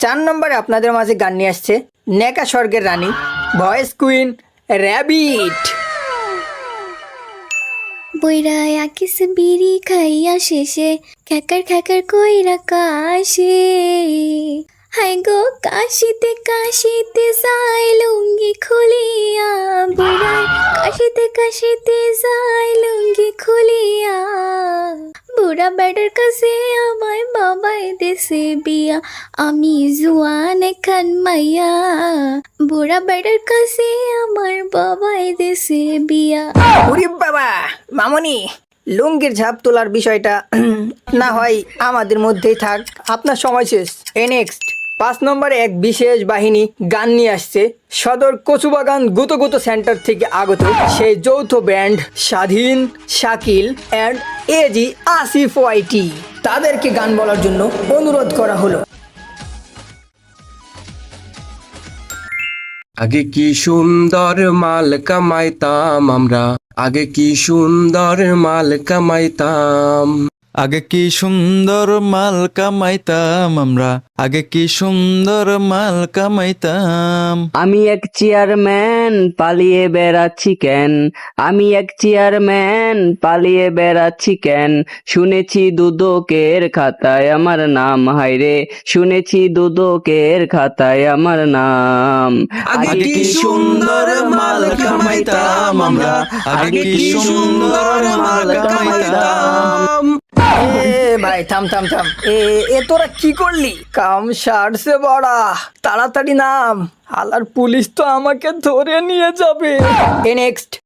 4 নম্বরে আপনাদের মাঝে গান নিয়ে আসছে নেকা স্বর্গের রানী, ভয়েস কুইন র্যাবিট। বইরা কিস বিড়ি খাইয়া শেষে খ্যাকার খ্যাকার কইরা কাশে, হাই গো কাশিতে কাশিতে যাই লুঙ্গি খুলিয়া, বইরা কাশিতে কাশিতে যাই লুঙ্গি খুলিয়া, বুড়া বেটার কাছে আমায় বাবাই দেশে বিয়া, আমি জুয়ান খান মাইয়া, বুড়া বেটার কাছে আমার বাবাই দেশে বিয়া। ওরে বাবা মামনি, লুঙ্গির ঝাপ তোলার বিষয়টা না হয় আমাদের মধ্যেই থাক, আপনার সময় শেষ। নেক্সট 5 নম্বরে এক বিশেষ বাহিনী গান নিয়ে আসছে সদর কচুবাগান গুতো সেন্টার থেকে আগত সেই যৌথ ব্যান্ড স্বাধীন, শাকিল অ্যান্ড এজি আসিফ ওয়াইটি। তাদেরকে গান বলার জন্য অনুরোধ করা হলো। আগে কি সুন্দর মাল কামাইতাম আমরা, আগে কি সুন্দর মাল কামাইতাম। আগে কি সুন্দর মাল কামাইতাম আমরা, আগে কি সুন্দর মাল কামাইতাম। আমি এক চেয়ারম্যান পালিয়ে বেড়াচ্ছি কেন, আমি এক চেয়ারম্যান পালিয়ে বেড়াচ্ছি কেন, শুনেছি দুদকের খাতায় আমার নাম, হায়রে শুনেছি দুদকের খাতায় আমার নাম। আগে কি সুন্দর মাল কামাইতাম আমরা, আগে কি সুন্দর মাল কামাইতাম। এ ভাই থাম থাম থাম, এ তোরা কি করলি? কাম সারছে বড়া, তাড়াতাড়ি নাম, হালার পুলিশ তো আমাকে ধরে নিয়ে যাবে। নেক্সট